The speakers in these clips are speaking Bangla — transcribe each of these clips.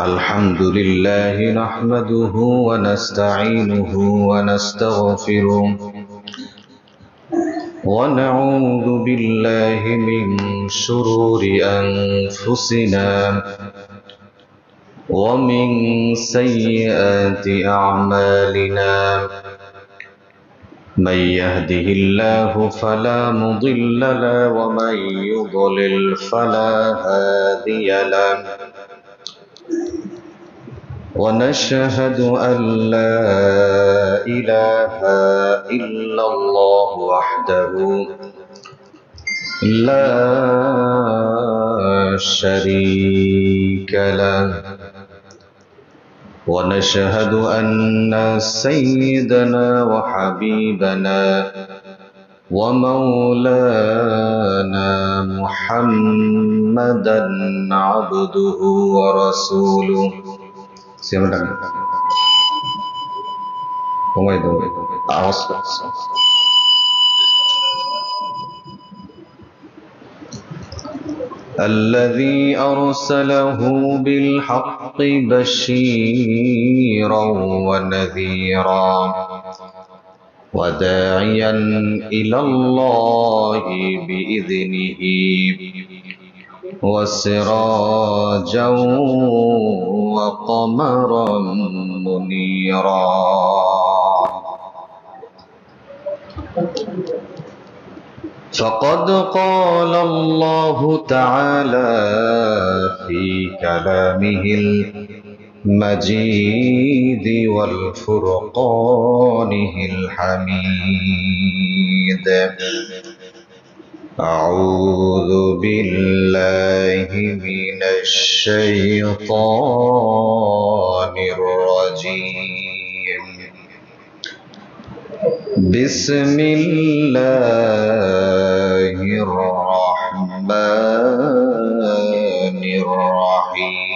الحمد لله نحمده ونستعينه ونستغفره ونعوذ بالله من شرور أنفسنا ومن سيئات أعمالنا من يهده الله فلا مضل له ومن يضلل فلا هادي له ونشهد أن لا إله إلا الله وحده لا شريك له ونشهد أن سيدنا وحبيبنا ومولانا محمدا عبده ورسوله. Siapa dah? Tunggu itu. Awas. الذي أرسله بالحق بشيرا ونذيرا وداعيا إلى الله بإذنه وسراجا وقمرا منيرا فقد قال الله تعالى في كلامه المجيد والفرقانه الحميد أعوذ بالله من الشيطان الرجيم بسم الله الرحمن الرحيم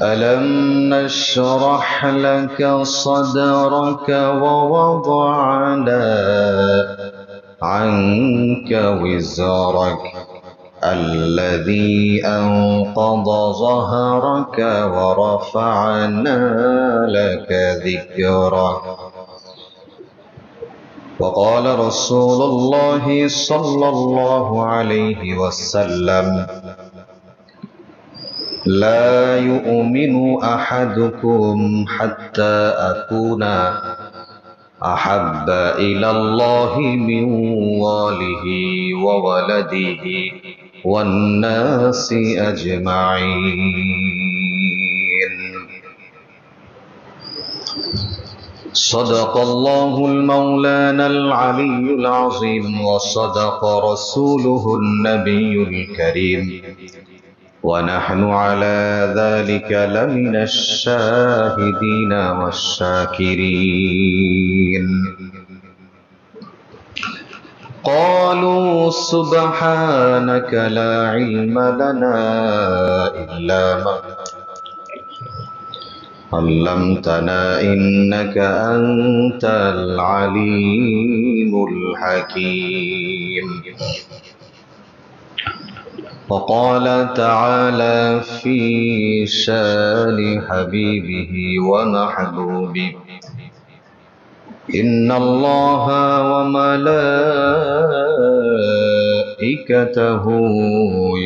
ألم نشرح لك صدرك ووضعنا عنك وزرك الذي أنقض ظهرك ورفعنا لك ذكرك. وقال رسول الله صلى الله عليه وسلم لا يؤمن أحدكم حتى أكون أحب إلى الله من والده وولده والناس أجمعين. صدق الله المولانا العلي العظيم وصدق رسوله النبي الكريم ونحن على ذلك لمن الشاهدين والشاكرين. قالوا سبحانك لا علم لنا إلا ما علمتنا إنك أنت العليم الحكيم. وقال تعالى في شان حبيبه ومحبوبه إن الله وملائكته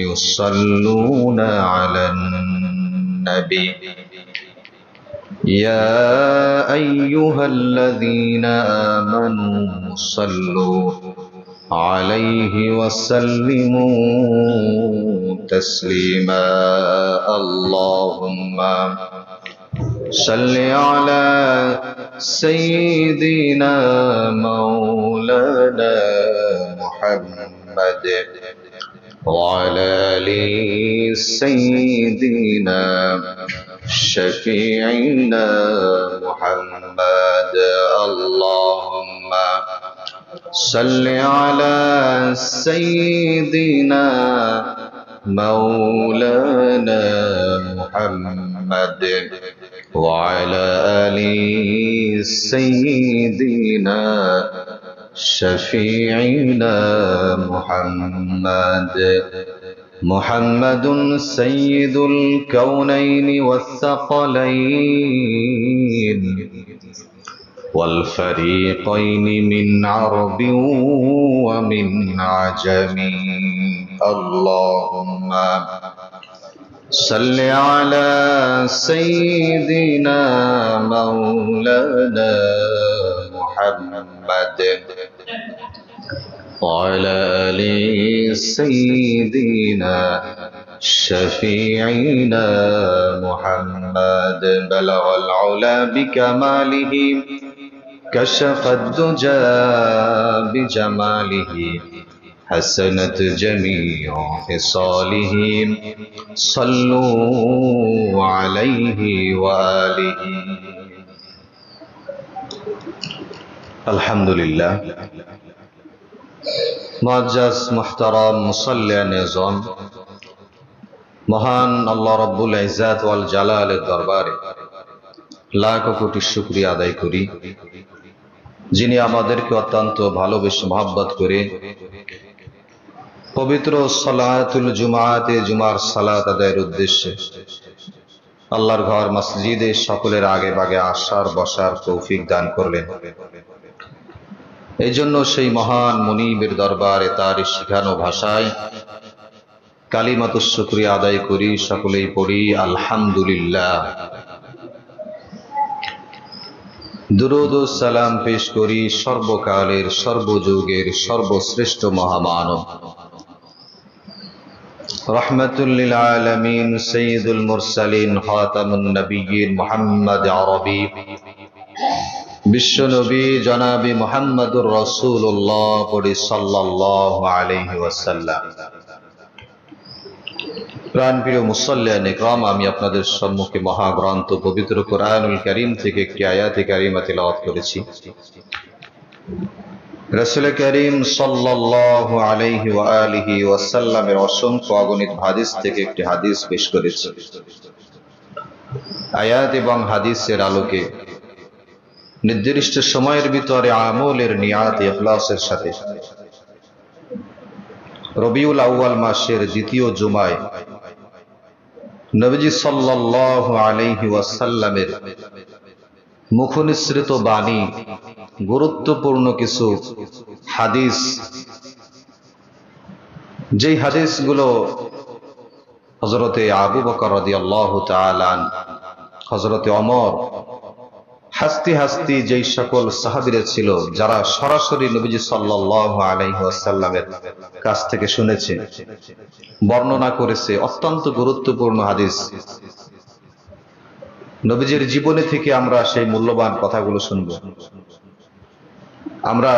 يصلون على النبي يا أيها الذين آمنوا صلوا عليه وسلموا تسليما. اللهم صل على سيدنا مولانا محمد وعلى آل سيدنا شفيعنا محمد. اللهم صل على سيدنا مولانا محمد وعلى آل سيدنا شفيعنا محمد سيد الكونين والثقلين والفريقين من عرب ومن عجم اللهم صل على سيدنا مولانا محمد وعلى آل سيدنا شفيعنا محمد بلغ العلا بكماله كشف الدجى بجماله حسنت جميع خصاله صلوا عليه وآله الحمد لله মুআজ্জাজ মুহতারাম মুসাল্লিয়ান Nizam মহান আল্লাহ রাব্বুল ইজ্জাত ওয়াল জালালের দরবারে লাখ কোটি শুকরিয়া আদায় করি, যিনি আমাদেরকে অত্যন্ত ভালোবেসে মহব্বত করে পবিত্র সালাতুল জুমাতে জুমার সালাত আদায়ের উদ্দেশ্যে আল্লাহর ঘর মসজিদে সকলের আগে ভাগে আসার বসার তৌফিক দান করলেন। এই জন্য সেই মহান মুনিবের দরবারে তার শিখানো ভাষায় কালিমাতুশ শুকরিয়া আদায় করি, সকলেই পড়ি আলহামদুলিল্লাহ। দুরূদ ও সালাম পেশ করি সর্বকালের সর্বযুগের সর্বশ্রেষ্ঠ মহামানব রাহমাতুল লিল আলামিন সাইয়্যিদুল মুরসালিন খাতামুন নবিয়্যিন মুহাম্মদ আরবি বিশ্ব নবী জনাবি মুহাম্মদুর রাসূলুল্লাহ পড়ি সাল্লাল্লাহু আলাইহি ওয়াসাল্লাম। প্রাণপ্রিয় মুসাল্লিয়ান ইকরাম, আমি আপনাদের সম্মুখে মহাগ্রন্থ পবিত্র কোরআনুল কারীম থেকে একটি আয়াতে কারিমা তিলাওয়াত করেছি। রাসূল কারীম সাল্লাল্লাহু আলাইহি ওয়া আলিহি ওয়াসাল্লামের অসংখ্য অগণিত হাদিস থেকে একটি হাদিস পেশ করেছি। আয়াত এবং হাদিসের আলোকে নির্দিষ্ট সময়ের ভিতরে আমলের নিয়াত ইখলাসের সাথে রবিউল আউয়াল মাসের দ্বিতীয় জুমায় নবীজি সাল্লাল্লাহু আলাইহি ওয়াসাল্লামের মুখনিসৃত বাণী, গুরুত্বপূর্ণ কিছু হাদিস, যেই হাদিসগুলো হযরতে আবু বকর রাদিয়াল্লাহু তাআলা, হযরতে ওমর, হাসতি হাসতি যেই সকল সাহাবীরা ছিল যারা সরাসরি নবীজি সাল্লাল্লাহু আলাইহি ওয়াসাল্লামের কাছ থেকে শুনেছে, বর্ণনা করেছে, অত্যন্ত গুরুত্বপূর্ণ হাদিস। নবীজির জীবনী থেকে আমরা সেই মূল্যবান কথাগুলো শুনব। আমরা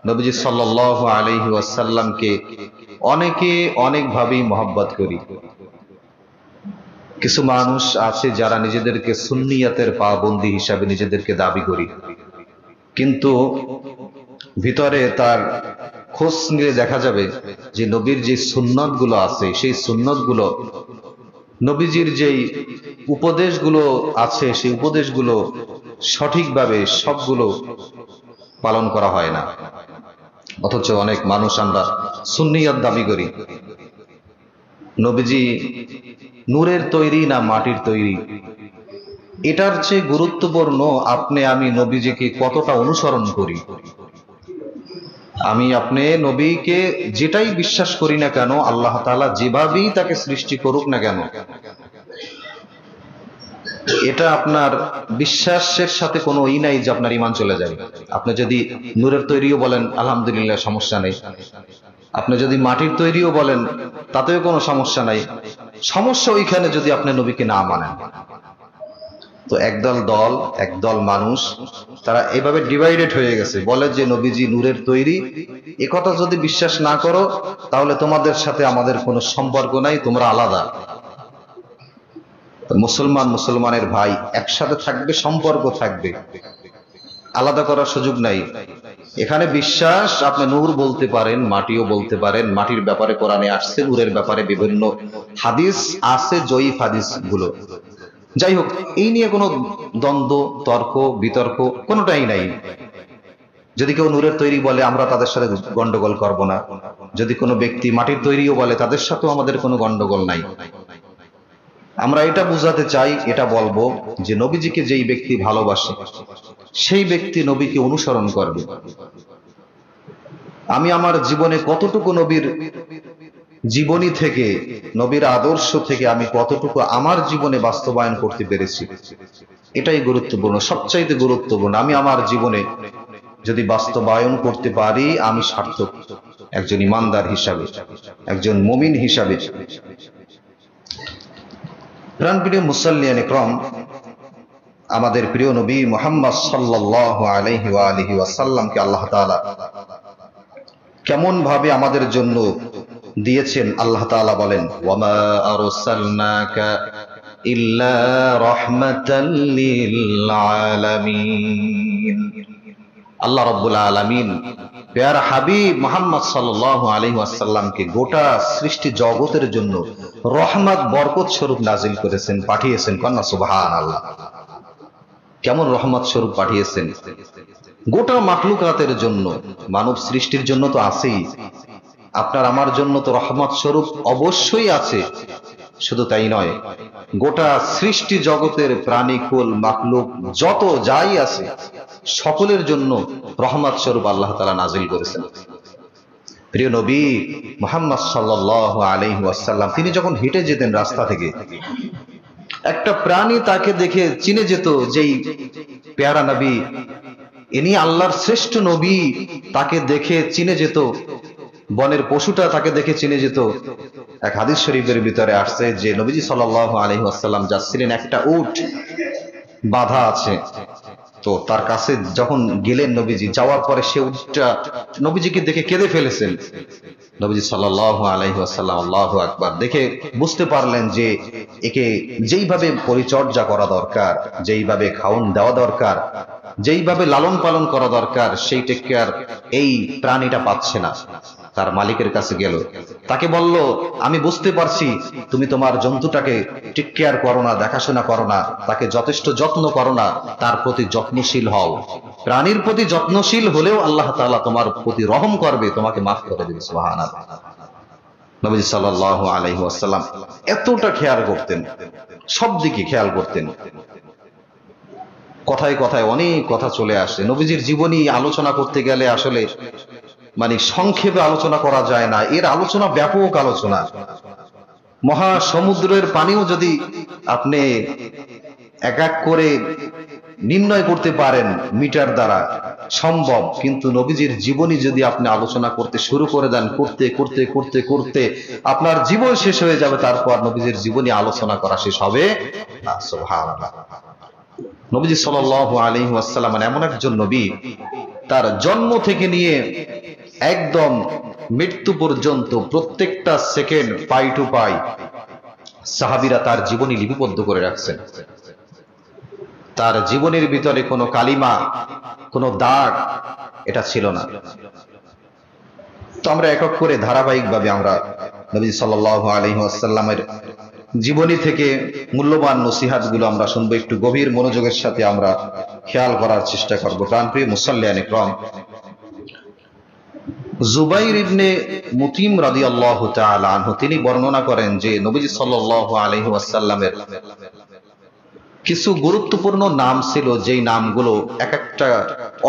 নবীজি সাল্লাল্লাহু আলাইহি ওয়াসাল্লামকে অনেকে অনেকভাবেই মহব্বত করি। কিছু মানুষ আছে যারা নিজেদেরকে সুন্নিয়াতের পাবন্দী হিসাবে নিজেদেরকে দাবি করি, কিন্তু ভিতরে তার খোঁজ নিয়ে দেখা যাবে যে নবীর যে সুন্নত গুলো আছে, সেই সুন্নত গুলো, নবীজির যেই উপদেশগুলো আছে, সেই উপদেশগুলো সঠিকভাবে সবগুলো পালন করা হয় না। অথচ অনেক মানুষ আমরা সুন্নিয়াত দাবি করি। নবীজি নূরের তৈরি না মাটির তৈরি, এটার চেয়ে গুরুত্বপূর্ণ আপনি আমি নবীজিকে কতটা অনুসরণ করি। আমি আপনি নবীকে যেটাই বিশ্বাস করি না কেন, আল্লাহ তাআলা যেভাবেই তাকে সৃষ্টি করুক না কেন, এটা আপনার বিশ্বাসের সাথে কোনো ই নাই যে আপনার ঈমান চলে যাবে। আপনি যদি নূরের তৈরিও বলেন আলহামদুলিল্লাহ, সমস্যা নেই। আপনি যদি মাটির তৈরিও বলেন তাতেও কোনো সমস্যা নাই। সমস্যা ওইখানে যদি আপনি নবীকে না মানেন। তো একদল মানুষ তারা এভাবে ডিভাইডেড হয়ে গেছে, বলে যে নবীজি নূরের তৈরি। এ কথা যদি বিশ্বাস না করো তাহলে তোমাদের সাথে আমাদের কোনো সম্পর্ক নাই, তোমরা আলাদা। মুসলমানের ভাই একসাথে থাকবে, সম্পর্ক থাকবে, আলাদা করার সুযোগ নাই। এখানে বিশ্বাস আপনি নূর বলতে পারেন, মাটিও বলতে পারেন। মাটির ব্যাপারে কোরআনে আসছে, নূরের ব্যাপারে বিভিন্ন হাদিস আছে, জয়ীফ হাদিস গুলো। যাই হোক, এই নিয়ে কোনো দ্বন্দ্ব, তর্ক, বিতর্ক কোনোটাই নাই। যদি কেউ নূরের তৈরি বলে আমরা তাদের সাথে গন্ডগোল করব না, যদি কোনো ব্যক্তি মাটির তৈরিও বলে তাদের সাথেও আমাদের কোনো গন্ডগোল নাই। আমরা এটা বুঝাতে চাই, এটা বলবো যে নবীজিকে যেই ব্যক্তি ভালোবাসে সেই ব্যক্তি নবীকে অনুসরণ করবে। আমি আমার জীবনে কতটুকু নবীর জীবনী থেকে, নবীর আদর্শ থেকে আমি কতটুকু আমার জীবনে বাস্তবায়ন করতে পেরেছি, এটাই গুরুত্বপূর্ণ, সবচাইতে গুরুত্বপূর্ণ। আমি আমার জীবনে যদি বাস্তবায়ন করতে পারি আমি সার্থক একজন ইমানদার হিসাবে, একজন মুমিন হিসাবে। প্রাণপ্রিয় মুসাল্লিয়ান ইকরাম, আমাদের প্রিয় নবী মুহাম্মদ সাল্লাল্লাহু আলাইহি ওয়া আলিহি ওয়াসাল্লামকে আল্লাহ তাআলা কেমন ভাবে আমাদের জন্য দিয়েছেন। আল্লাহ তাআলা বলেন, ওয়ামা আরসালনাকা ইল্লা রাহমাতাল লিল আলামিন। আল্লাহ রাব্বুল আলামিন প্যারা হাবিব মুহাম্মদ সাল্লাল্লাহু আলাইহি ওয়াসাল্লামকে গোটা সৃষ্টি জগতের জন্য রহমত বরকত স্বরূপ নাজিল করেছেন, পাঠিয়েছেন। কন্যা সুবহানাল্লাহ, কেমন রহমত স্বরূপ পাঠিয়েছেন গোটা মাখলুকাতের জন্য, মানব সৃষ্টির জন্য তো আছেই, আপনার আমার জন্য তো রহমত স্বরূপ অবশ্যই আছে। শুধু তাই নয়, গোটা সৃষ্টি জগতের প্রাণীকুল মাখলুক যত যাই আছে সকলের জন্য রহমত স্বরূপ আল্লাহ তাআলা নাজিল করেছেন। প্রিয় নবী মুহাম্মদ সাল্লাল্লাহু আলাইহি ওয়াসাল্লাম তিনি যখন হেঁটে যেতেন রাস্তা থেকে, একটা প্রাণী তাকে দেখে চিনে যেত, যেই পেয়ারা নবী, ইনি আল্লাহর শ্রেষ্ঠ নবী, তাকে দেখে চিনে যেত। বনের পশুটা তাকে দেখে চিনে যেত। এক হাদিস শরীফের ভিতরে আসছে যে নবীজি সাল্লাল্লাহু আলাইহি ওয়াসাল্লাম যাচ্ছিলেন, একটা উট বাঁধা আছে, তো তার কাছে যখন গেলেন নবীজি, যাওয়ার পরে সে উটটা নবীজিকে দেখে কেঁদে ফেলেছেন। নবীজি সাল্লাল্লাহু আলাইহি ওয়াসাল্লাম আল্লাহু আকবার দেখে বুঝতে পারলেন যে একে যেইভাবে পরিচর্যা করা দরকার, যেইভাবে খাওন দেওয়া দরকার, যেইভাবে লালন পালন করা দরকার, সেই টেক কেয়ার এই প্রাণীটা পাচ্ছে না। তার মালিকের কাছে গেল, তাকে বলল, আমি বুঝতে পারছি তুমি তোমার জন্তুটাকে টেক কেয়ার করো না, দেখাশোনা করো না, তাকে যথেষ্ট যত্ন করো না, তার প্রতি যত্নশীল হও। প্রাণীর প্রতি যত্নশীল হলেও আল্লাহ তাআলা তোমার প্রতি রহম করবে, তোমাকে মাফ করে দেবে। সুবহানাল্লাহ। নবী সাল্লাল্লাহু আলাইহি ওয়াসাল্লাম এতটা খেয়াল করতেন, সব দিকে খেয়াল করতেন। কথায় কথায় অনেক কথা চলে আসে। নবীজির জীবনী আলোচনা করতে গেলে আসলে মানে সংক্ষেপে আলোচনা করা যায় না, এর আলোচনা ব্যাপক আলোচনা। মহাসমুদ্রের পানিও যদি আপনি এক এক করে নির্ণয় করতে পারেন মিটার দ্বারা সম্ভব, কিন্তু নবীজির জীবনী যদি আপনি আলোচনা করতে শুরু করে দেন, করতে করতে করতে করতে আপনার জীবন শেষ হয়ে যাবে, তারপর নবীজির জীবনী আলোচনা করা শেষ হবে না। সুবহানাল্লাহ। নবীজি সাল্লাল্লাহু আলাইহি ওয়াসাল্লাম এমন একজন নবী, তার জন্ম থেকে নিয়ে একদম মৃত্যু পর্যন্ত প্রত্যেকটা সেকেন্ড, পাই টু পাই সাহাবীরা তার জীবনী লিপিবদ্ধ করে রাখছেন। তার জীবনের ভিতরে কোনো কালিমা, কোনো দাগ এটা ছিল না। তো আমরা একক করে ধারাবাহিকভাবে আমরা নবী সাল্লাল্লাহু আলাইহি ওয়াসাল্লামের জীবনী থেকে মূল্যবান নসিহাতগুলো আমরা শুনবো। একটু গভীর মনোযোগের সাথে আমরা খেয়াল করার চেষ্টা করব। প্রাণপ্রিয় মুসাল্লিয়ান ইকরাম, জুবাইর ইবনে মুতিম রাদিয়াল্লাহু তাআলা আনহু তিনি বর্ণনা করেন যে নবীজি সাল্লাল্লাহু আলাইহি ওয়াসাল্লামের কিছু গুরুত্বপূর্ণ নাম ছিল, যেই নামগুলো এক একটা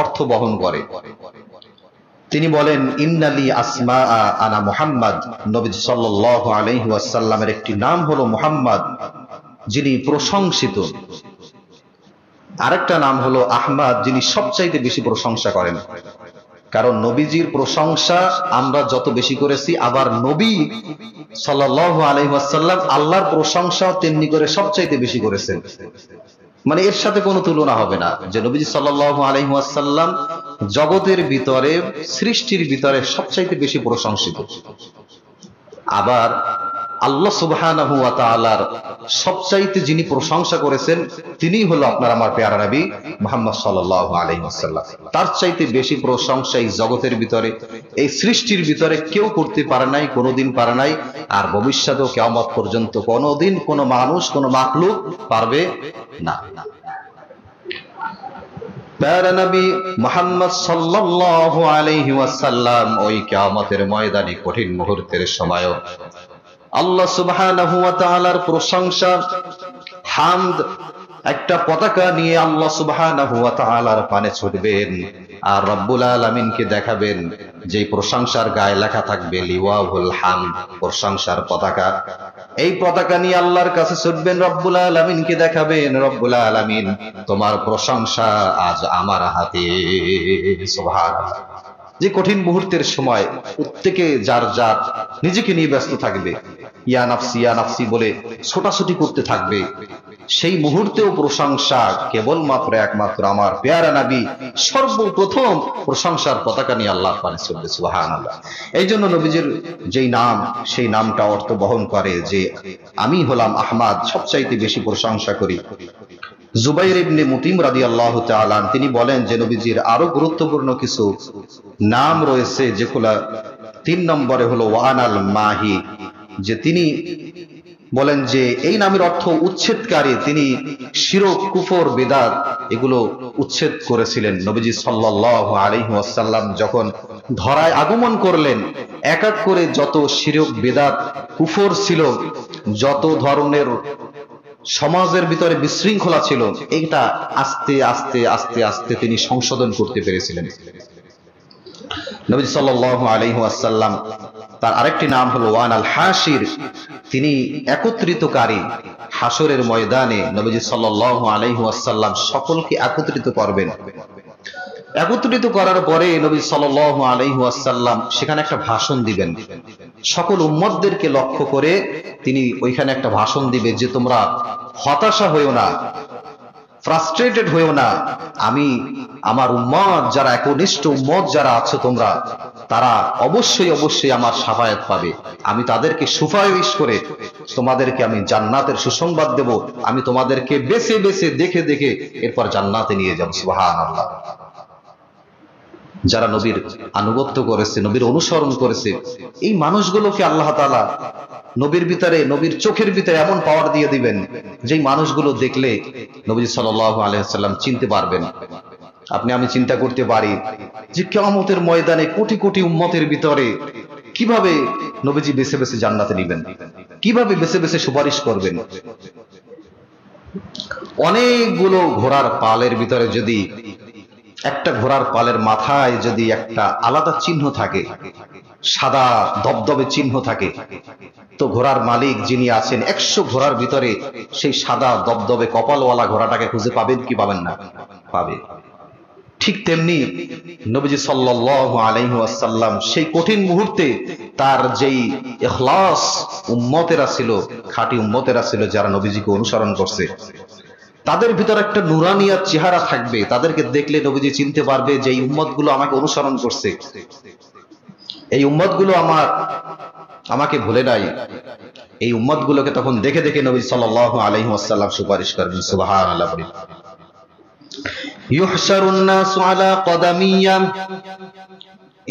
অর্থ বহন করে। তিনি বলেন, ইন্নালি আসমা আনা মুহাম্মদ। নবীজি সাল্লাল্লাহু আলাইহি ওয়াসাল্লামের একটি নাম হলো মুহাম্মদ, যিনি প্রশংসিত। আরেকটা নাম হলো আহমদ, যিনি সবচাইতে বেশি প্রশংসা করেন। কারণ নবীজির প্রশংসা আমরা যত বেশি করেছি, আবার নবী সাল্লাল্লাহু আলাইহি ওয়াসাল্লাম আল্লাহর প্রশংসা তেমনি করে সবচাইতে বেশি করেছেন। মানে এর সাথে কোনো তুলনা হবে না যে নবীজি সাল্লাল্লাহু আলাইহি ওয়াসাল্লাম জগতের ভিতরে, সৃষ্টির ভিতরে সবচাইতে বেশি প্রশংসিত। আবার আল্লাহ সুবহানাহু ওয়া তাআলার সবচাইতে যিনি প্রশংসা করেছেন তিনিই হলো আপনার আমার পেয়ারা নবী মুহাম্মদ সাল্লাল্লাহু আলাইহি ওয়াসাল্লাম। তার চাইতে বেশি প্রশংসা এই জগতের ভিতরে, এই সৃষ্টির ভিতরে কেউ করতে পারে নাই, কোনোদিন পারে নাই, আর ভবিষ্যতেও কিয়ামত পর্যন্ত কোনোদিন কোনো মানুষ, কোনো মাখলুক পারবে না। প্যারা নবী মুহাম্মদ সাল্লাল্লাহু আলাইহি ওয়াসাল্লাম ওই কিয়ামতের ময়দানে কঠিন মুহূর্তের সময় আল্লাহ সুবহানাহু ওয়া তাআলার প্রশংসা, হামদ একটা পতাকা নিয়ে আল্লাহ সুবহানাহু ওয়া তাআলার পানে ছুটবেন আর রব্বুল আলামিনকে দেখাবেন, যে প্রশংসার গায়ে লেখা থাকবে লিওয়াহুল হামদ, প্রশংসার পতাকা। এই পতাকা নিয়ে আল্লাহর কাছে ছুটবেন, রব্বুল আলামিনকে দেখাবেন, রব্বুল আলামিন তোমার প্রশংসা আজ আমার হাতে। সুবহানাল্লাহ। যে কঠিন মুহূর্তের সময় প্রত্যেকে যার যার নিজেকে নিয়ে ব্যস্ত থাকবে, ইয়া নাফসি বলে ছোটাছুটি করতে থাকবে, সেই মুহূর্তেও প্রশংসা কেবলমাত্র একমাত্র আমার পেয়ারা নবী সর্বপ্রথম প্রশংসার পতাকা নিয়ে আল্লাহর পানে চলবে। সুবহানাল্লাহ। এই জন্য নবীজির যেই নাম, সেই নামটা অর্থ বহন করে যে আমি হলাম আহমদ, সবচাইতে বেশি প্রশংসা করি। জুবাইর ইবনে মুতিম রাদিয়াল্লাহু তাআলা তিনি বলেন যে নবীজির আরো গুরুত্বপূর্ণ কিছু নাম রয়েছে, যেগুলা 3 নম্বরে হলো ওয়ানাল মাহি, যে তিনি বলেন যে এই নামের অর্থ উচ্ছেদকারী, তিনি শিরক, কুফর, বিদআত এগুলো উচ্ছেদ করেছিলেন। নবীজি সাল্লাল্লাহু আলাইহি ওয়াসাল্লাম যখন ধরায় আগমন করলেন, এক এক করে যত শিরক, বিদআত, কুফর ছিল, যত ধরনের সমাজের ভিতরে বিশৃঙ্খলা ছিল, এটা আস্তে আস্তে আস্তে আস্তে তিনি সংশোধন করতে পেরেছিলেন। নবী সাল্লাল্লাহু আলাইহি ওয়াসাল্লাম তার আরেকটি নাম হলো ওয়ানাল হাসির, তিনি একত্রিতকারী। হাসরের ময়দানে নবীজি সাল্লাল্লাহু আলাইহি ওয়াসাল্লাম সকলকে একত্রিত করবেন। একত্রিত করার পরে নবী সাল্লাল্লাহু আলাইহি ওয়াসাল্লাম সেখানে একটা ভাষণ দিবেন। সকল উম্মতদেরকে লক্ষ্য করে তিনি ওইখানে একটা ভাষণ দিবে যে তোমরা হতাশা হইও না, ফ্রাস্ট্রেটেড হইও না, আমি আমার উম্মত যারা একনিষ্ঠ উম্মত যারা আছো তোমরা, তারা অবশ্যই অবশ্যই আমার শাফায়াত পাবে। আমি তাদেরকে সুপারিশ করে তোমাদেরকে আমি জান্নাতের সুসংবাদ দেব। আমি তোমাদেরকে বেছে বেছে দেখে দেখে এরপর জান্নাতে নিয়ে যাব। সুবহানাল্লাহ। যারা নবীর আনুগত্য করেছে, নবীর অনুসরণ করেছে, এই মানুষগুলোকে আল্লাহ তাআলা নবীর ভিতরে, নবীর চোখের ভিতরে এমন পাওয়ার দিয়ে দিবেন, যেই মানুষগুলো দেখলে নবী সাল্লাল্লাহু আলাইহি ওয়াসাল্লাম চিনতে পারবেন। আপনি আমি চিন্তা করতে পারি যে কিয়ামতের ময়দানে কোটি কোটি উম্মতের ভিতরে কিভাবে নবীজি বেছে বেছে জান্নাতে নিবেন, কিভাবে বেছে বেছে সুপারিশ করবেন। অনেকগুলো ঘোড়ার পালের ভিতরে যদি একটা ঘোড়ার পালের মাথায় যদি একটা আলাদা চিহ্ন থাকে, সাদা দবদবে চিহ্ন থাকে, তো ঘোড়ার মালিক যিনি আছেন 100 ঘোড়ার ভিতরে সেই সাদা দবদবে কপালওয়ালা ঘোড়াটাকে খুঁজে পাবেন কি পাবেন না? পাবে। ঠিক তেমনি নবীজি সাল্লাল্লাহু আলাইহি ওয়াসাল্লাম সেই কঠিন মুহূর্তে তার যেই ইখলাস উম্মতেরা ছিল, খাঁটি উম্মতেরা ছিল যারা নবীজিকে অনুসরণ করছে, তাদের ভিতরে একটা নুরানিয়াত চেহারা থাকবে। তাদেরকে দেখলে নবীজি চিনতে পারবে যে এই উম্মতগুলো আমাকে অনুসরণ করছে, এই উম্মতগুলো আমাকে ভুলে নাই। এই উম্মতগুলোকে তখন দেখে দেখে নবী সাল্লাল্লাহু আলাইহি ওয়াসাল্লাম সুপারিশ করবেন। সুবহানাল্লাহ। ইউহশারুন নাসু আলা কদামিয়া,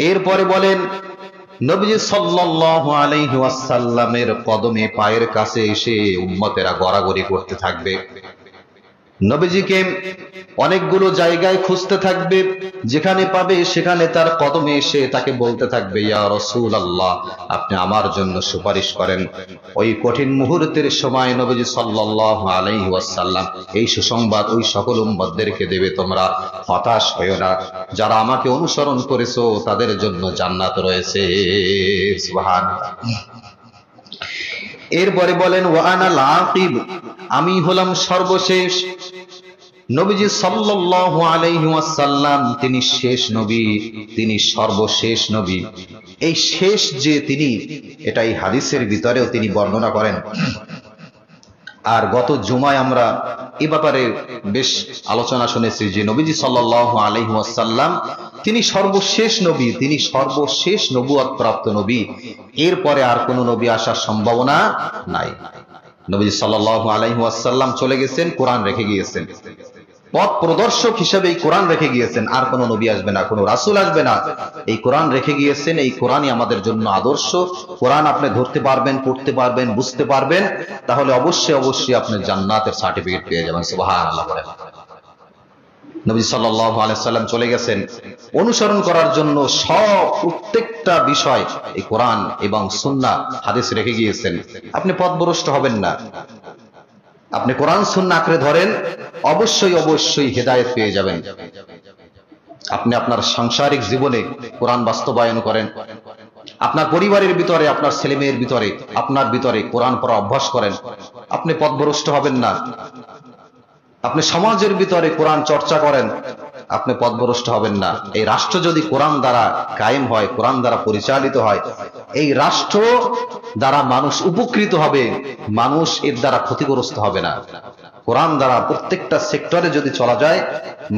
এরপরে বলেন নবীজি সাল্লাল্লাহু আলাইহি ওয়াসাল্লামের কদমে, পায়ের কাছে এসে উম্মতেরা গড়াগড়ি করতে থাকবে। নবীজিকে অনেকগুলো জায়গায় খুঁজতে থাকবে, যেখানে পাবে সেখানে তার কদমে এসে তাকে বলতে থাকবে, ইয়া রাসূলুল্লাহ, আপনি আমার জন্য সুপারিশ করেন। ওই কঠিন মুহূর্তের সময় নবীজি সাল্লাল্লাহু আলাইহি ওয়াসাল্লাম এই সুসংবাদ ওই সকল উম্মতদেরকে দেবে, তোমরা হতাশ হয়ো না, যারা আমাকে অনুসরণ করেছো তাদের জন্য জান্নাত রয়েছে। সুবহানাল্লাহ। এরপরে বলেন ওয়ানাল আকিব, আমি হলাম সর্বশেষ। নবীজি সাল্লাল্লাহু আলাইহি ওয়াসাল্লাম তিনি শেষ নবী, তিনি সর্বশেষ নবী। এই শেষ যে তিনি, এটাই হাদিসের ভিতরেও তিনি বর্ণনা করেন। আর গত জুমায় আমরা এ ব্যাপারে বেশ আলোচনা শুনেছি যে নবীজি সাল্লাল্লাহু আলাইহি ওয়াসাল্লাম তিনি সর্বশেষ নবী, তিনি সর্বশেষ নবুয়ত প্রাপ্ত নবী। এরপরে আর কোন নবী আসার সম্ভাবনা নাই। নবীজি সাল্লাল্লাহু আলাইহি ওয়াসাল্লাম চলে গেছেন, কোরআন রেখে গিয়েছেন, পথ প্রদর্শক হিসেবে এই কোরআন রেখে গিয়েছেন। আর কোন নবী আসবে না, কোন রাসূল আসবে না, এই কোরআন রেখে গিয়েছেন। এই কোরআনই আমাদের জন্য আদর্শ। কোরআন আপনি ধরতে পারবেন, পড়তে পারবেন, বুঝতে পারবেন, তাহলে অবশ্যই অবশ্যই আপনি জান্নাতের সার্টিফিকেট পেয়ে যাবেন। সুবহানাল্লাহ। নবী সাল্লাল্লাহু আলাইহি ওয়াসাল্লাম চলে গেছেন, অনুসরণ করার জন্য প্রত্যেকটা বিষয় এই কোরআন এবং সুন্নাহ হাদিস রেখে গিয়েছেন। আপনি পথভ্রষ্ট হবেন না। আপনি কোরআন সুন্নাহ আঁকড়ে ধরেন, অবশ্যই অবশ্যই হেদায়েত পেয়ে যাবেন। আপনি আপনার সাংসারিক জীবনে কোরআন বাস্তবায়ন করেন, আপনার পরিবারের ভিতরে, আপনার ছেলে মেয়ের ভিতরে, আপনার ভিতরে কোরআন পড়া অভ্যাস করেন, আপনি পথভ্রষ্ট হবেন না। আপনি সমাজের ভিতরে কোরআন চর্চা করেন, আপনি পথভ্রষ্ট হবেন না। এই রাষ্ট্র যদি কোরআন দ্বারা কায়েম হয়, কোরআন দ্বারা পরিচালিত হয়, এই রাষ্ট্র দ্বারা মানুষ উপকৃত হবে, মানুষ এর দ্বারা ক্ষতিগ্রস্ত হবে না। কোরআন দ্বারা প্রত্যেকটা সেক্টরে যদি চলা যায়,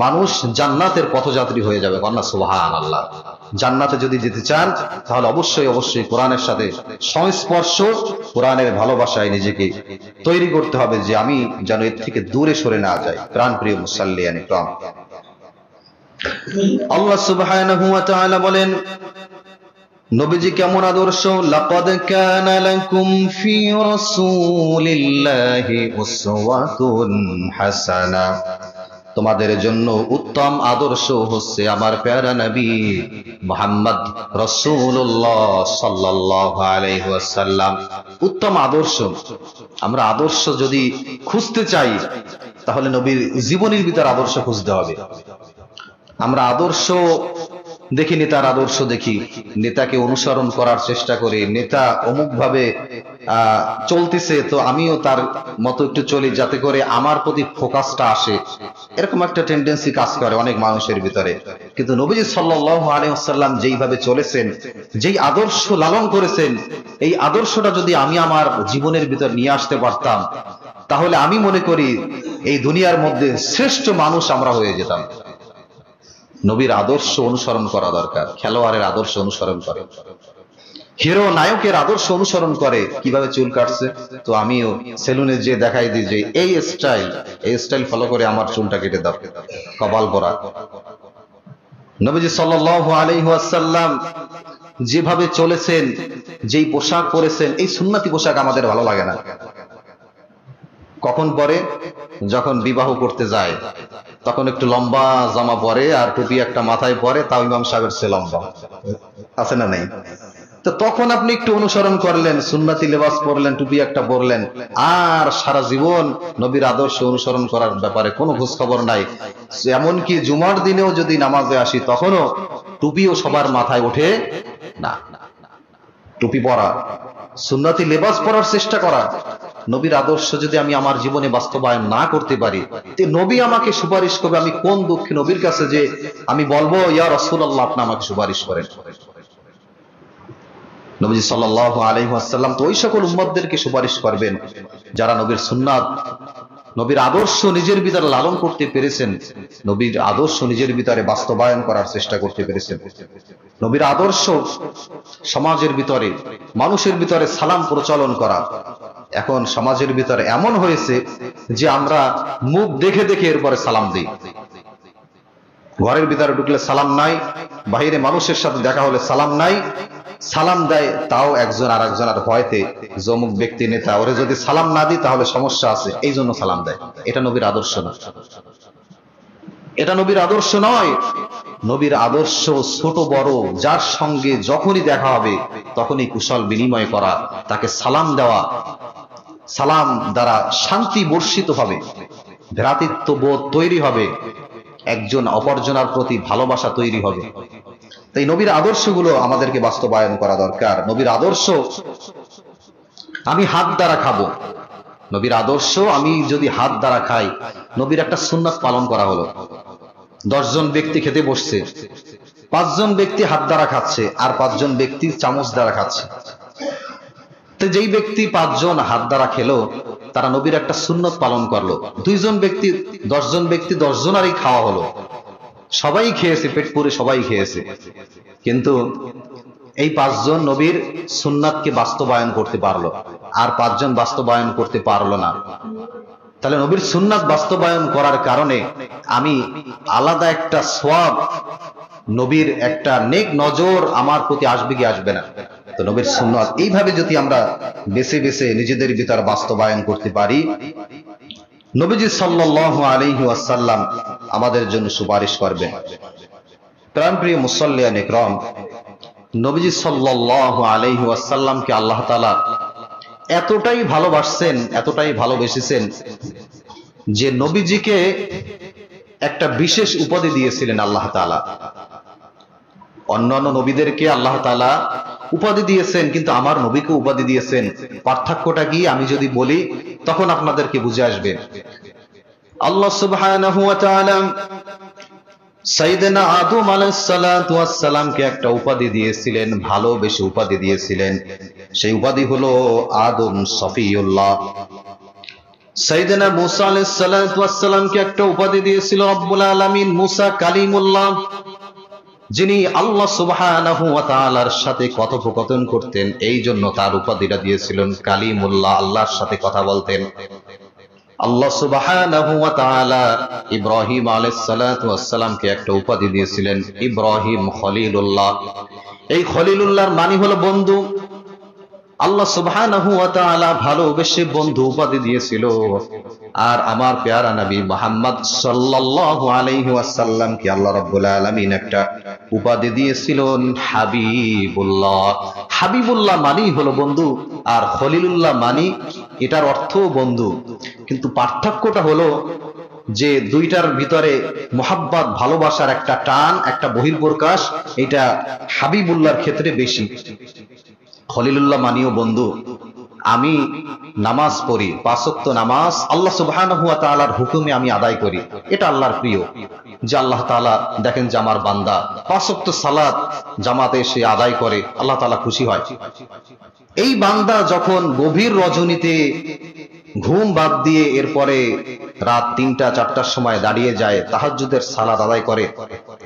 মানুষ জান্নাতের পথযাত্রী হয়ে যাবে। কন্যা সুবহানাল্লাহ। জান্নাতে যদি যেতে চান, তাহলে অবশ্যই অবশ্যই কোরআনের সাথে সংস্পর্শ, কোরআনের ভালোবাসায় নিজেকে তৈরি করতে হবে, যে আমি যেন এর থেকে দূরে সরে না যাই। প্রাণপ্রিয় মুসাল্লিয়ান ইকরাম, আল্লাহ সুবহানাহু ওয়া তাআলা বলেন, নবীজি কেমন আদর্শ, লাকাদ কানা লাকুম ফি রাসূলিল্লাহি উসওয়াতুন হাসানাহ, তোমাদের জন্য উত্তম আদর্শ হচ্ছে আমার প্যারা নবী মুহাম্মদ রাসূলুল্লাহ সাল্লাল্লাহু আলাইহি ওয়াসাল্লাম। উত্তম আদর্শ, আমরা আদর্শ যদি খুঁজতে চাই, তাহলে নবীর জীবনীর ভিতর আদর্শ খুঁজতে হবে। আমরা আদর্শ দেখি, নেতার আদর্শ দেখি, নেতাকে অনুসরণ করার চেষ্টা করি, নেতা অমুক ভাবে চলতেছে, তো আমিও তার মতো একটু চলি, যাতে করে আমার প্রতি ফোকাসটা আসে। এরকম একটা টেন্ডেন্সি কাজ করে অনেক মানুষের ভিতরে। কিন্তু নবীজি সাল্লাল্লাহু আলাইহি ওয়াসাল্লাম যেইভাবে চলেছেন, যেই আদর্শ লালন করেছেন, এই আদর্শটা যদি আমি আমার জীবনের ভিতর নিয়ে আসতে পারতাম, তাহলে আমি মনে করি এই দুনিয়ার মধ্যে শ্রেষ্ঠ মানুষ আমরা হয়ে যেতাম। নবীর আদর্শ অনুসরণ করা দরকার। খেলোয়াড়ের আদর্শ অনুসরণ করে, হিরো নায়কের আদর্শ অনুসরণ করে, কিভাবে চুল কাটছে, তো আমিও সেলুনে যে দেখাই দিই যে এই স্টাইল ফলো করে আমার চুলটা কেটে দাও, কপাল পরা। নবীজি সাল্লাল্লাহু আলাইহি ওয়াসাল্লাম যেভাবে চলেছেন, যেই পোশাক পরেছেন, এই সুন্নতি পোশাক আমাদের ভালো লাগে না। কখন পরে? যখন বিবাহ করতে যায়, তখন একটু লম্বা জামা পরে আর টুপি একটা মাথায় পরে, তাও ইমাম সাহেবের চেয়ে লম্বা, আছে না নাই? তো তখন আপনি একটু অনুসরণ করলেন, সুন্নতি লেবাস পরলেন, টুপি একটা পরলেন, আর সারা জীবন নবীর আদর্শ অনুসরণ করার ব্যাপারে কোনো খোঁজ খবর নাই। এমনকি জুমার দিনেও যদি নামাজে আসি, তখনও টুপিও সবার মাথায় ওঠে না। টুপি পরা, সুন্নতি লেবাস পরার চেষ্টা করা, নবীর আদর্শ যদি আমি আমার জীবনে বাস্তবায়ন না করতে পারি, নবী আমাকে সুপারিশ করবে, আমি কোন দুঃখে নবীর কাছে যে আমি বলবো, ইয়া রাসূলুল্লাহ, আপনি আমাকে সুপারিশ করেন। নবী সাল্লাল্লাহু আলাইহি ওয়াসাল্লাম তো ওই সকল উম্মতদেরকে সুপারিশ করবেন যারা নবীর সুন্নাত, নবীর আদর্শ নিজের ভিতরে লালন করতে পেরেছেন, নবীর আদর্শ নিজের ভিতরে বাস্তবায়ন করার চেষ্টা করতে পেরেছেন। নবীর আদর্শ সমাজের ভিতরে, মানুষের ভিতরে সালাম প্রচলন করা। এখন সমাজের ভিতরে এমন হয়েছে যে আমরা মুখ দেখে দেখে এরপরে সালাম দিই। ঘরের ভিতরে ঢুকলে সালাম নাই, বাইরে মানুষের সাথে দেখা হলে সালাম নাই, সালাম দেয় তাও একজন আর একজনের ভয়তে, যমুক ব্যক্তি নেতা, ওরে যদি সালাম না দিই তাহলে সমস্যা আছে, এই জন্য সালাম দেয়। এটা নবীর আদর্শ না, এটা নবীর আদর্শ নয়। নবীর আদর্শ ছোট বড় যার সঙ্গে যখনই দেখা হবে তখনই কুশল বিনিময় করা, তাকে সালাম দেওয়া। সালাম দ্বারা শান্তি বর্ষিত হবে, ভ্রাতৃত্ব বোধ তৈরি হবে, একজন অপরজনের প্রতি ভালোবাসা তৈরি হবে। তাই নবীর আদর্শগুলো আমাদেরকে বাস্তবায়ন করা দরকার। নবীর আদর্শ আমি হাত দ্বারা খাবো, নবীর আদর্শ আমি যদি হাত দ্বারা খাই, নবীর একটা সুন্নাত পালন করা হলো। 10 জন ব্যক্তি খেতে বসছে, 5 জন ব্যক্তি হাত দ্বারা খাচ্ছে আর 5 জন ব্যক্তি চামচ দ্বারা খাচ্ছে। তো যেই ব্যক্তি 5 জন হাত দ্বারা খেলো, তারা নবীর একটা সুন্নত পালন করলো। 2 জন ব্যক্তি 10 জন ব্যক্তি 10 জনারই খাওয়া হলো, সবাই খেয়েছে, পেট পুরে সবাই খেয়েছে, কিন্তু এই 5 জন নবীর সুন্নাতকে বাস্তবায়ন করতে পারলো, আর 5 জন বাস্তবায়ন করতে পারলো না। তাহলে নবীর সুন্নাত বাস্তবায়ন করার কারণে আমি আলাদা একটা সওয়াব, নবীর একটা নেক নজর আমার প্রতি আসবে কি আসবে না? তো নবীর সুন্নাত এইভাবে যদি আমরা বেছে বেছে নিজেদের ভিতর বাস্তবায়ন করতে পারি, নবীজি সাল্লাল্লাহু আলাইহি ওয়াসাল্লাম আমাদের জন্য সুপারিশ করবেন। প্রাণপ্রিয় মুসাল্লিয়ান ইকরাম, নবীজি সাল্লাল্লাহু আলাইহি ওয়াসাল্লামকে আল্লাহ তাআলা এতটাই ভালোবাসছেন, এতটাই ভালোবেসেছেন যে নবীজিকে একটা বিশেষ উপাধি দিয়েছিলেন আল্লাহ তাআলা। অন্যান্য নবীদেরকে আল্লাহ তাআলা উপাধি দিয়েছেন, কিন্তু আমার নবীকে উপাধি দিয়েছেন। পার্থক্যটা কি আমি যদি বলি তখন আপনাদেরকে বুঝে আসবে। আল্লাহ সুবহানাহু ওয়া তাআলা সাইয়েদনা আদম আলাইহিস সালাতু ওয়াস সালামকে একটা উপাধি দিয়েছিলেন, ভালোবেসে উপাধি দিয়েছিলেন। সেই উপাধি হলো আদম সফিউল্লাহ। সাইয়েদনা মূসা আলাইহিস সালাতু ওয়াস সালামকে একটা উপাধি দিয়েছিল রব্বুল আলামিন, মূসা কালিমুল্লাহ, যিনি আল্লাহ সুবহানাহু ওয়া তাআলার সাথে কথোপকথন করতেন, এই জন্য তার উপাধিটা দিয়েছিলেন কালিমুল্লাহ, আল্লাহর সাথে কথা বলতেন। আল্লাহ সুবহানাহু ওয়া তাআলা ইব্রাহিম আলাইহিস সালাতু ওয়াস সালামকে একটা উপাধি দিয়েছিলেন ইব্রাহিম খলিলুল্লাহ। এই খলিলুল্লাহর মানে হলো বন্ধু। আল্লাহ সুবহানাহু ওয়া তাআলা ভালোবেসে বন্ধু উপাধি দিয়েছিল। আর আমার পেয়ারা নবী মুহাম্মদ সাল্লাল্লাহু আলাইহি ওয়াসাল্লামকে আল্লাহ রাব্বুল আলামিন একটা উপাধি দিয়েছিলেন হাবিবুল্লাহ। হাবিবুল্লাহ মানেই হলো বন্ধু, আর খলিলুল্লাহ মানি এটার অর্থ বন্ধু। কিন্তু পার্থক্যটা হলো যে দুইটার ভিতরে মোহাব্বত, ভালোবাসার একটা টান, একটা বহির্প্রকাশ, এটা হাবিবুল্লাহর ক্ষেত্রে বেশি। খলিলুল্লাহ মানিও বন্ধু। আমি নামাজ পড়ি, 5 ওয়াক্ত নামাজ আল্লাহ সুবহানাহু ওয়া তাআলার হুকুমে আমি আদায় করি, এটা আল্লাহর প্রিয়। যে আল্লাহ তাআলা দেখেন যে আমার বান্দা 5 ওয়াক্ত সালাত জামাতে সে আদায় করে, আল্লাহ তাআলা খুশি হয়। এই বান্দা যখন গভীর রজনীতে ঘুম বাদ দিয়ে এরপরে রাত 3টা-4টার সময় দাঁড়িয়ে যায়, তাহাজ্জুদের সালাত আদায় করে,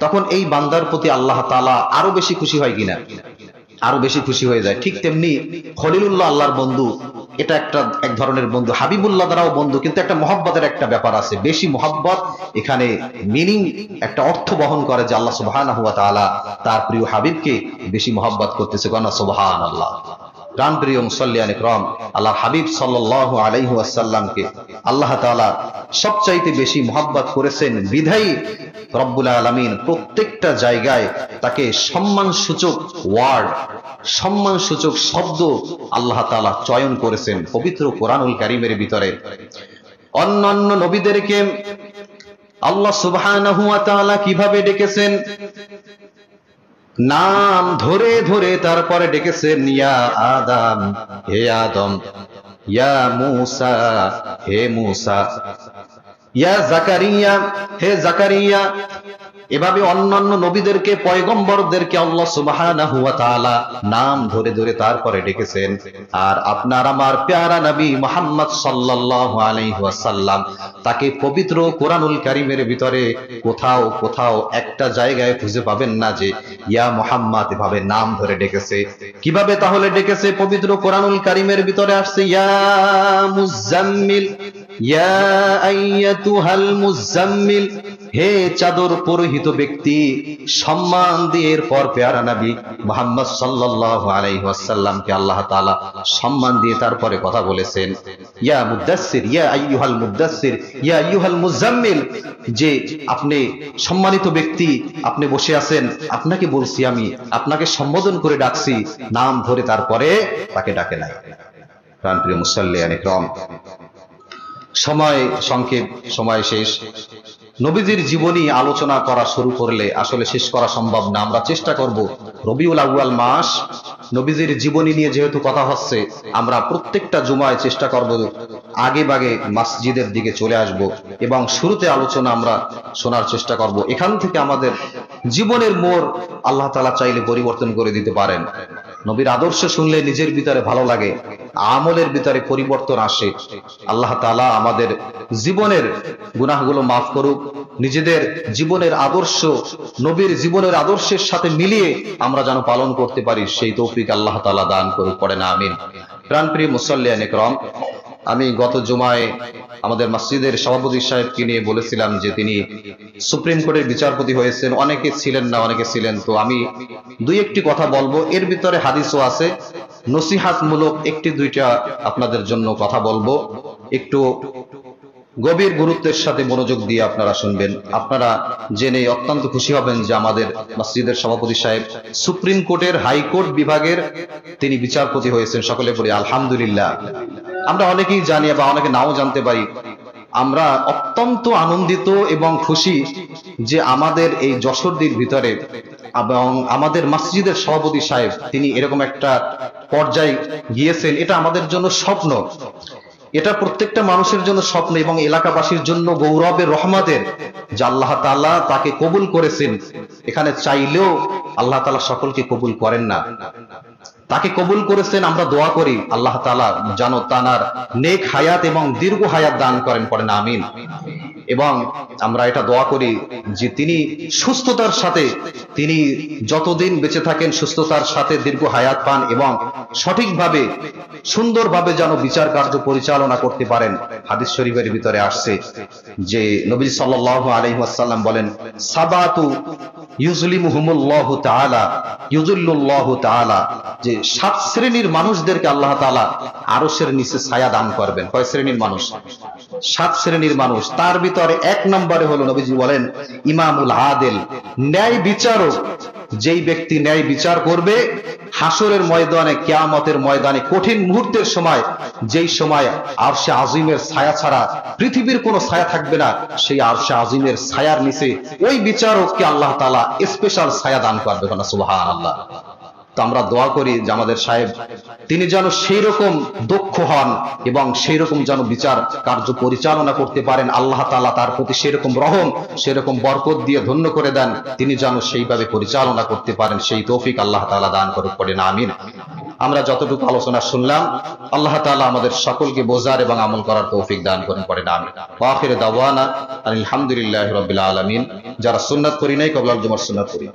তখন এই বান্দার প্রতি আল্লাহ তাআলা আরো বেশি খুশি হয় কিনা? আরো বেশি খুশি হয়ে যায়। ঠিক তেমনি খলিলুল্লাহ আল্লাহর বন্ধু, এটা একটা এক ধরনের বন্ধু। হাবিবুল্লাহ দ্বারাও বন্ধু, কিন্তু একটা মহব্বতের একটা ব্যাপার আছে, বেশি মহব্বত এখানে মিনিং, একটা অর্থ বহন করে যে আল্লাহ সুবহানাহু ওয়া তাআলা তার প্রিয় হাবিবকে বেশি মহব্বত করতেছে। কারণ সুবহানাল্লাহ। প্রাণপ্রিয় মুসাল্লিয়ান ইকরাম, আল্লাহ হাবিব সাল্লাল্লাহু আলাইহি ওয়াসাল্লামকে আল্লাহ তাআলা সবচাইতে বেশি মহব্বত করেছেন বিধায়ী রব্বুল আলামিন প্রত্যেকটা জায়গায় তাকে সম্মানসূচক ওয়ার্ড, সম্মানসূচক শব্দ আল্লাহ তাআলা চয়ন করেছেন পবিত্র কোরআনুল কারীমের ভিতরে। অন্যান্য নবীদেরকে আল্লাহ সুবহানাহু ওয়া তাআলা কিভাবে ডেকেছেন? নাম ধরে ধরে তারপরে ডেকেছেন, ইয়া আদম, হে আদম, ইয়া মূসা, হে মূসা, ইয়া জাকারিয়া, হে জাকারিয়া। এভাবে অন্যান্য নবীদেরকে, পয়গম্বরদেরকে আল্লাহ সুবহানাহু ওয়া তাআলা নাম ধরে ধরে তারপরে ডেকেছেন। আর আপনার আমার প্যারা নবী মুহাম্মদ সাল্লাল্লাহু আলাইহি ওয়াসাল্লাম, তাকে পবিত্র কোরআনুল কারীমের ভিতরে কোথাও কোথাও একটা জায়গায় খুঁজে পাবেন না যে ইয়া মুহাম্মদ এভাবে নাম ধরে ডেকেছে। কিভাবে তাহলে ডেকেছে? পবিত্র কোরআনুল কারীমের ভিতরে আসছে ইয়া মুজাম্মিল, ইয়া আইয়াতুহাল মুজাম্মিল, হে চাদর পরিহিত ব্যক্তি। সম্মান দিয়ে এরপর পেয়ারা নবী মুহাম্মদ সাল্লাল্লাহু আলাইহি ওয়াসাল্লামকে আল্লাহ তাআলা সম্মান দিয়ে তারপরে কথা বলেছেন ইয়া মুদাসসির, ইয়া আইয়ুহাল মুদাসসির, ইয়া আইয়ুহাল মুজাম্মিল, যে আপনি সম্মানিত ব্যক্তি, আপনি বসে আছেন, আপনাকে বলছি, আমি আপনাকে সম্বোধন করে ডাকছি, নাম ধরে তারপরে তাকে ডাকে নাই। প্রাণপ্রিয় মুসাল্লিয়ান ইকরাম, সময় সংক্ষেপ, সময় শেষ। নবীজির জীবনী আলোচনা করা শুরু করলে আসলে শেষ করা সম্ভব না। আমরা চেষ্টা করব রবিউল আউয়াল মাস, নবীজির জীবনী নিয়ে যেহেতু কথা হচ্ছে, আমরা প্রত্যেকটা জুমায় চেষ্টা করব আগে বাগে মসজিদের দিকে চলে আসব এবং শুরুতে আলোচনা আমরা শোনার চেষ্টা করব। এখান থেকে আমাদের জীবনের মোড় আল্লাহ তাআলা চাইলে পরিবর্তন করে দিতে পারেন। নবীর আদর্শ শুনলে নিজের ভিতরে ভালো লাগে, আমলের ভিতরে পরিবর্তন আসে। আল্লাহ তাআলা আমাদের জীবনের গুনাহগুলো মাফ করুক, নিজেদের জীবনের আদর্শ নবীর জীবনের আদর্শের সাথে মিলিয়ে আমরা যেন পালন করতে পারি, সেই তৌফিক আল্লাহ তাআলা দান করুক, পড়েন আমিন। প্রাণপ্রিয় মুসল্লিয়ান ইকরাম, আমি গত জুমায় আমাদের মসজিদের সভাপতি সাহেবকে নিয়ে বলেছিলাম যে তিনি সুপ্রিম কোর্টের বিচারপতি হয়েছেন, অনেকে ছিলেন না, অনেকে ছিলেন। তো আমি দুই একটি কথা বলবো, এর ভিতরে হাদিসও আছে, নসিহাতমূলক একটি দুইটা আপনাদের জন্য কথা বলবো, একটু গভীর গুরুত্বের সাথে মনোযোগ দিয়ে আপনারা শুনবেন। আপনারা জেনে অত্যন্ত খুশি হবেন যে আমাদের মসজিদের সভাপতি সাহেব সুপ্রিম কোর্টের হাইকোর্ট বিভাগের তিনি বিচারপতি হয়েছেন। সকলে বলি আলহামদুলিল্লাহ। আমরা অনেকেই জানি বা অনেকে নাও জানতে পারি। আমরা অত্যন্ত আনন্দিত এবং খুশি যে আমাদের এই যশোরদীর ভিতরে এবং আমাদের মসজিদের সভাপতি সাহেব তিনি এরকম একটা পর্যায়ে গিয়েছেন। এটা আমাদের জন্য স্বপ্ন, এটা প্রত্যেকটা মানুষের জন্য স্বপ্ন এবং এলাকাবাসীর জন্য গৌরবের, রহমতের, যে আল্লাহ তাআলা তাকে কবুল করেছেন। এখানে চাইলেও আল্লাহ তাআলা সকলকে কবুল করেন না, তাকে কবুল করেছেন। আমরা দোয়া করি আল্লাহ তাআলা যেন তার নেক হায়াত এবং দীর্ঘ হায়াত দান করেন, পড়েন আমিন। এবং আমরা এটা দোয়া করি যে তিনি সুস্থতার সাথে, তিনি যতদিন বেঁচে থাকেন সুস্থতার সাথে দীর্ঘ হায়াত পান এবং সঠিকভাবে সুন্দরভাবে যেন বিচার কার্য পরিচালনা করতে পারেন। হাদিস শরীফের ভিতরে আসছে যে নবী সাল্লাল্লাহু আলাইহি ওয়াসাল্লাম বলেন, সাবাতু ইউজলিমুহুমুল্লাহু তাআলা ইউযিল্লুল্লাহু তাআলা, যে 7 শ্রেণীর মানুষদেরকে আল্লাহ তাআলা আরশের নিচে ছায়া দান করবেন। কয় শ্রেণীর মানুষ? 7 শ্রেণীর মানুষ। তার ভিতরে 1 নম্বরে হলো নবীজি বলেন ইমামুল আদিল, ন্যায় বিচারক। যেই ব্যক্তি ন্যায় বিচার করবে হাসরের ময়দানে, কিয়ামতের ময়দানে, কঠিন মুহূর্তের সময়, যেই সময় আরশে আজিমের ছায়া ছাড়া পৃথিবীর কোনো ছায়া থাকবে না, সেই আরশে আজিমের ছায়ার নিচে ওই বিচারককে আল্লাহ তাআলা স্পেশাল ছায়া দান করবে। সুবহানাল্লাহ। তো আমরা দোয়া করি যে আমাদের সাহেব তিনি যেন সেই রকম দক্ষ হন এবং সেই রকম যেন বিচার কার্য পরিচালনা করতে পারেন। আল্লাহ তাআলা তার প্রতি সেরকম রহম, সেরকম বরকত দিয়ে ধন্য করে দেন, তিনি যেন সেইভাবে পরিচালনা করতে পারেন, সেই তৌফিক আল্লাহ তাআলা দান করুক, পড়েন আমিন। আমরা যতটুকু আলোচনা শুনলাম আল্লাহ তাআলা আমাদের সকলকে বোঝার এবং আমল করার তৌফিক দান করেন, পড়েন আমিন। ওয়া আখিরু দাওয়ানা আলহামদুলিল্লাহি রাব্বিল আলামিন। যারা সুন্নাত করি নাই কবলাল জুমার সুন্নাত করি।